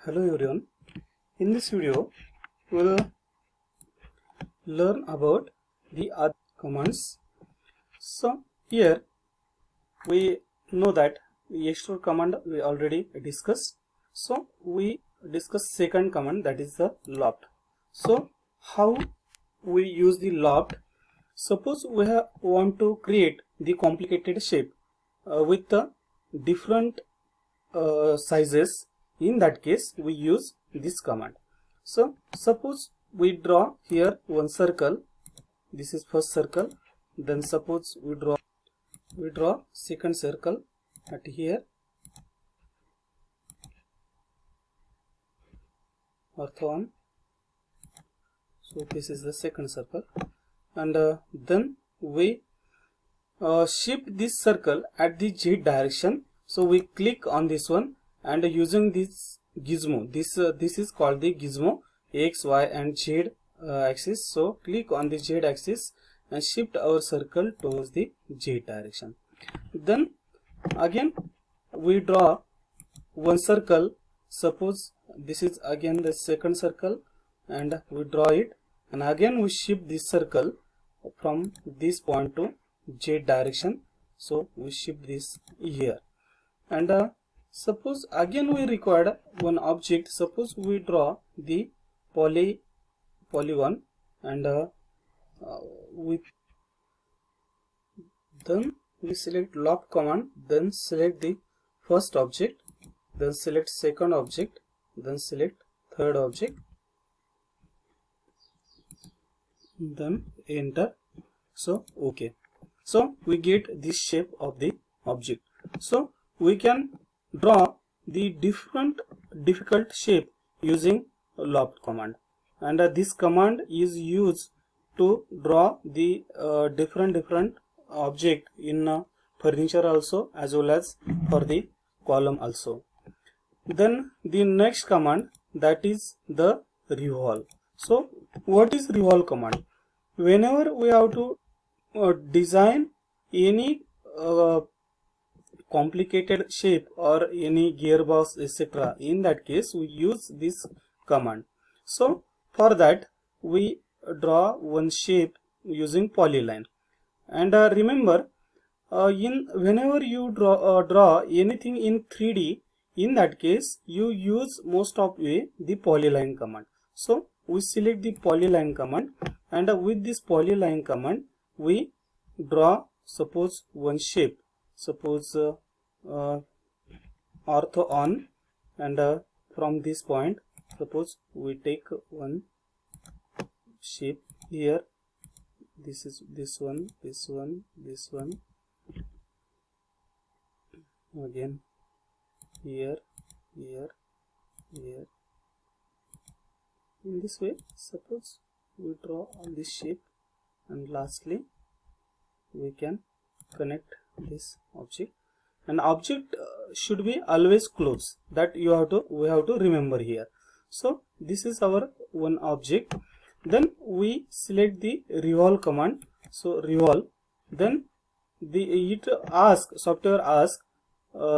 Hello everyone. In this video, we'll learn about the other commands. So here we know that the extrude command we already discussed. So we discuss second command, that is the loft. So how we use the loft? Suppose we want to create the complicated shape with the different sizes. In that case we use this command. So suppose we draw here one circle, this is first circle, then suppose we draw second circle at here, ortho on. So this is the second circle, and then we shift this circle at the Z direction. So we click on this one, and using this gizmo, this is called the gizmo, X, Y and Z axis. So click on the Z axis and shift our circle towards the Z direction. Then again we draw one circle. Suppose this is again the second circle, and we draw it, and again we shift this circle from this point to Z direction. So we shift this here, and suppose again we require one object. Suppose we draw the polygon, and then we select loft command, then select the first object, then select second object, then select third object, then enter. So okay, so we get this shape of the object. So we can draw the different difficult shape using loft command, and this command is used to draw the different object in furniture also, as well as for the column also. Then the next command, that is the revolve. So what is revolve command? Whenever we have to design any complicated shape or any gearbox, etc., in that case we use this command. So for that we draw one shape using polyline, and remember whenever you draw anything in 3D, in that case you use most of the polyline command. So we select the polyline command, and with this polyline command we draw suppose one shape. Suppose ortho on, and from this point suppose we take one shape here. This is this one, this one, this one, again here, here, here. In this way, suppose we draw on this shape, and lastly we can connect this object. An object should be always close, that we have to remember here. So this is our one object. Then we select the revolve command. So revolve, then software asks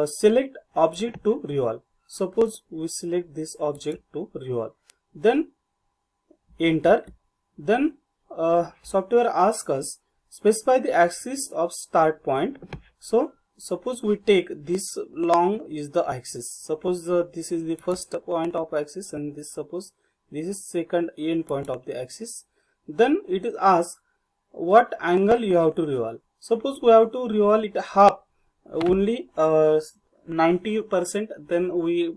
select object to revolve. Suppose we select this object to revolve, then enter. Then software asks us specify the axis of start point. So suppose we take this long is the axis. Suppose this is the first point of axis, and suppose this is second end point of the axis. Then it is asked what angle you have to revolve. Suppose we have to revolve it half, only 90%, then we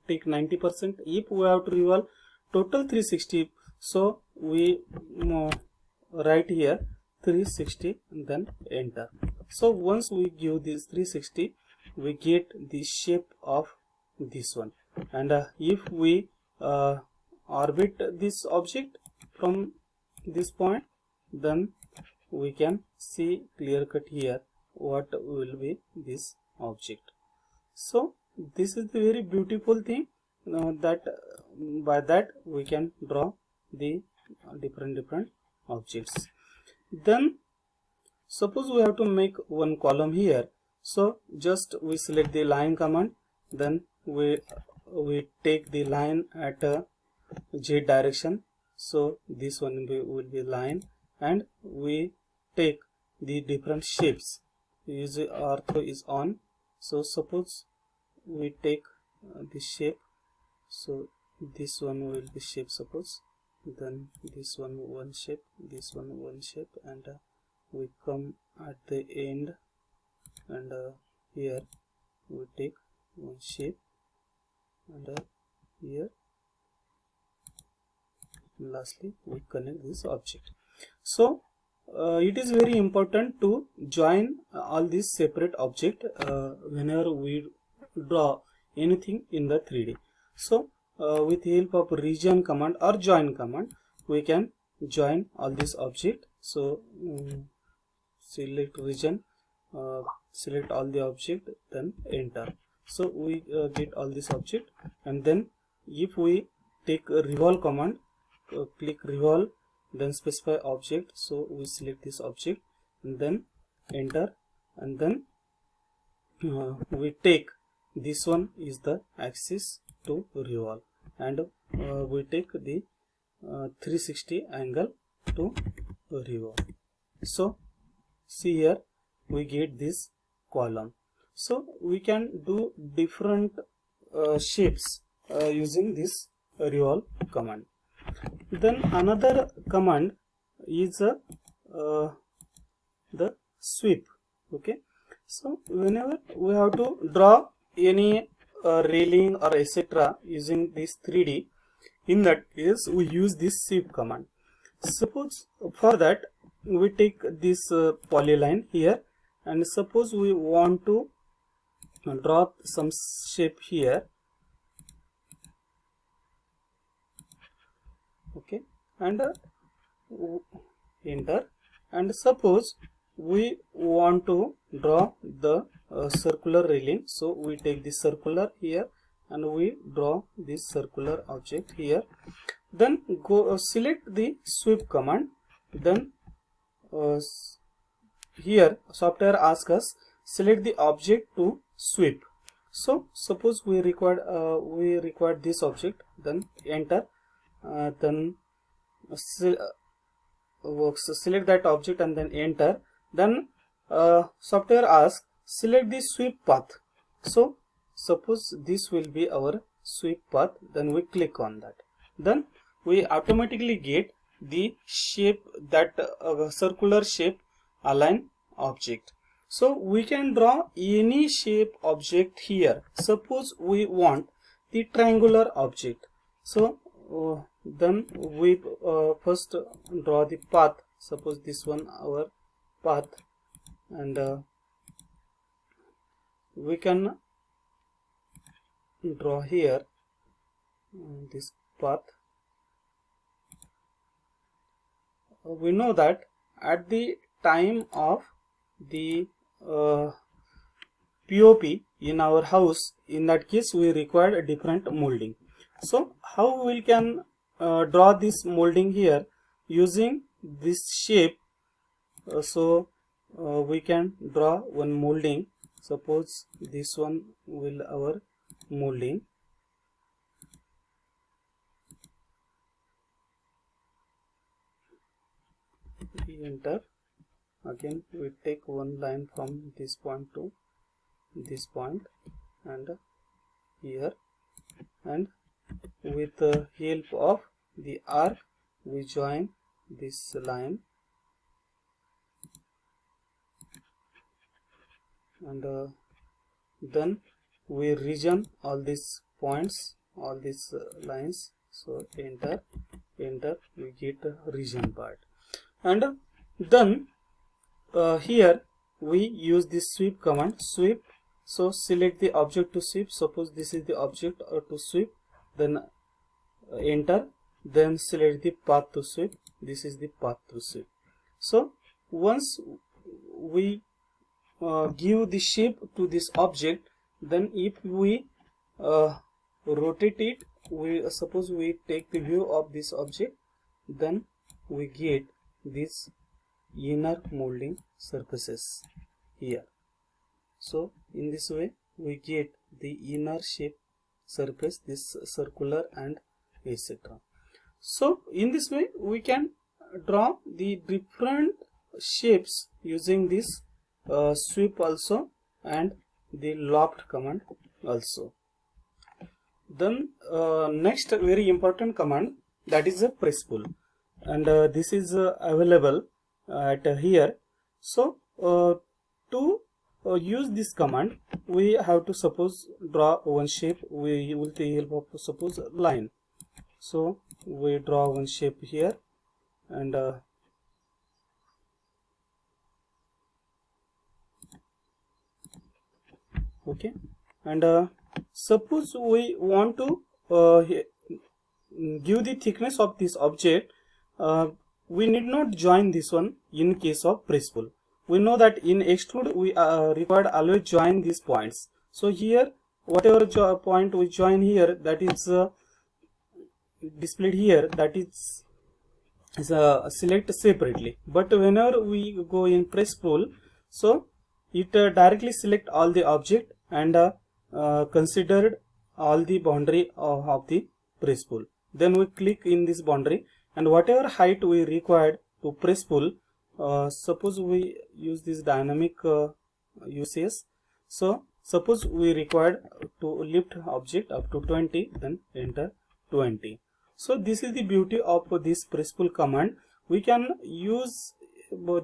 take 90%. If we have to revolve total 360, so we write here 360 and then enter. So once we give this 360, we get the shape of this one, and if we orbit this object from this point, then we can see clear cut here what will be this object. So this is the very beautiful thing, that by that we can draw the different objects. Then suppose we have to make one column here. So just we select the line command, then we we take the line at Z direction, so this one will be line, and we take the different shapes. Use ortho is on, so suppose we take the shape, so this one will be shape, suppose, then this one shape, this one shape, and we come at the end, and here we take one shape, and here lastly we connect this object. So it is very important to join all these separate object whenever we draw anything in the 3D. So with the help of region command or join command, we can join all these object. So select region, select all the object, then enter. So we get all this object, and then if we take a revolve command, click revolve, then specify object, so we select this object and then enter, and then we take this one is the axis to revolve, and we take the 360 angle to revolve. So see here we get this column. So we can do different shapes using this revolve command. Then another command is the sweep. Okay, so whenever we have to draw any railing or etc. using this 3D, in that case we use this sweep command. Suppose for that we take this polyline here, and suppose we want to draw some shape here. Okay, and enter, and suppose we want to draw the circular railing, so we take this circular here and we draw this circular object here. Then go select the sweep command, then here software asks us select the object to sweep. So suppose we require this object, then enter, then select that object and then enter. Then software asks select the sweep path. So suppose this will be our sweep path, then we click on that, then we automatically get the shape, that circular shape align object. So we can draw any shape object here. Suppose we want the triangular object, so then we first draw the path. Suppose this one our path, and we can draw here this path. We know that at the time of the POP in our house, in that case we require a different molding. So how we can draw this molding here using this shape? So we can draw one molding. Suppose this one will our molding. We enter. Again we take one line from this point to this point, and here, and with the help of the arc we join this line, and then we region all these points, all these lines. So enter, we get a region part, and then here we use this sweep command, sweep. So select the object to sweep. Suppose this is the object to sweep, then enter, then select the path to sweep. This is the path to sweep. So once we give the shape to this object, then if we rotate it, we suppose we take the view of this object, then we get this inner molding surfaces here. So in this way we get the inner shape surface, this circular and etc. So in this way we can draw the different shapes using this sweep also and the loft command also. Then next very important command, that is a press pull, and this is available at here. So to use this command, we have to suppose draw one shape. We with the help of suppose line. So we draw one shape here, and okay, and suppose we want to give the thickness of this object. We need not join this one in case of press pull. We know that in extrude we required always join these points. So here whatever point we join here, that is displayed here, that is select separately. But whenever we go in press pull, so it directly select all the object and considered all the boundary of the press pull. Then we click in this boundary, and whatever height we required to press pull, suppose we use this dynamic UCS. So suppose we required to lift object up to 20, then enter 20. So this is the beauty of this press pull command. We can use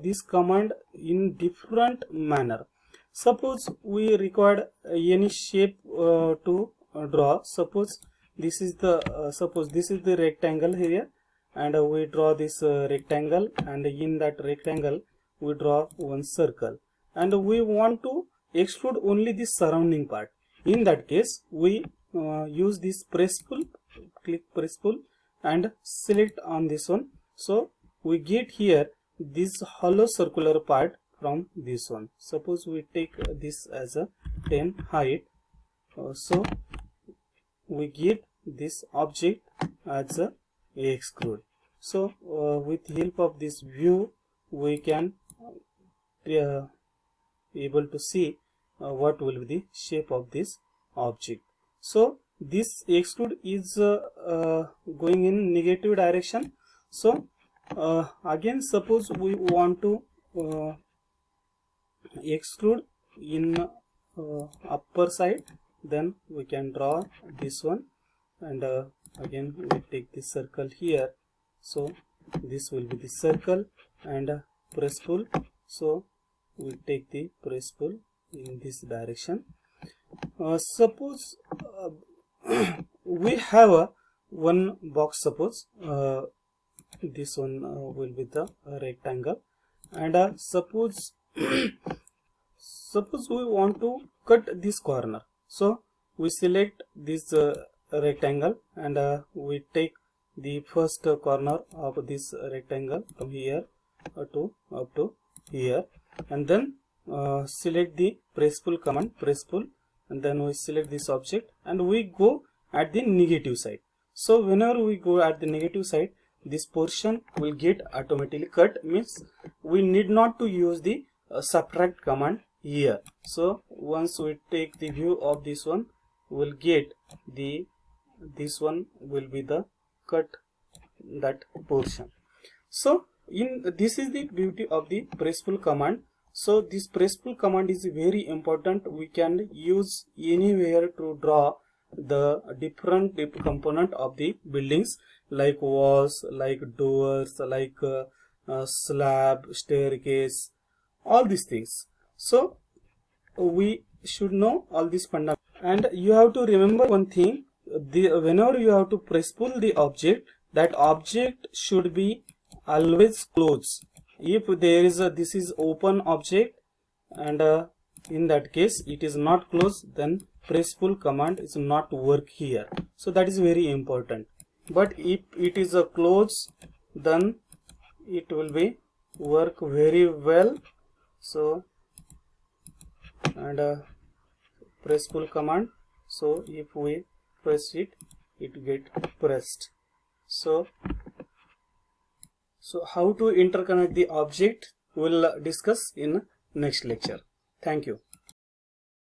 this command in different manner. Suppose we required any shape to draw. Suppose this is the rectangle here, and we draw this rectangle, and in that rectangle we draw one circle, and we want to extrude only the surrounding part. In that case we use this press pull, click press pull and select on this one. So we get here this hollow circular part from this one. Suppose we take this as a 10 height, so we get this object as a extrude. So with help of this view we can able to see what will be the shape of this object. So this extrude is going in negative direction. So again suppose we want to extrude in upper side, then we can draw this one, and again we take the circle here. So this will be the circle, and press pull. So we take the press pull in this direction. Suppose we have one box. Suppose this one will be the rectangle, and suppose suppose we want to cut this corner. So we select this rectangle, and we take the first corner of this rectangle from here to up to here, and then select the press pull command, press pull, and then we select this object and we go at the negative side. So whenever we go at the negative side, this portion will get automatically cut, means we need not to use the subtract command here. So once we take the view of this one, we'll get the this one will be the cut that portion. So in this is the beauty of the press pull command. So this press pull command is very important. We can use anywhere to draw the different component of the buildings, like walls, like doors, like slab, staircase, all these things. So we should know all these fundamentals. And you have to remember one thing, whenever you have to press pull the object, that object should be always closed. If there is this is open object, and in that case it is not closed, then press pull command is not work here. So that is very important. But if it is a closed, then it will be work very well. So and press pull command, so if we press it, it get pressed. So how to interconnect the object we'll discuss in next lecture. Thank you.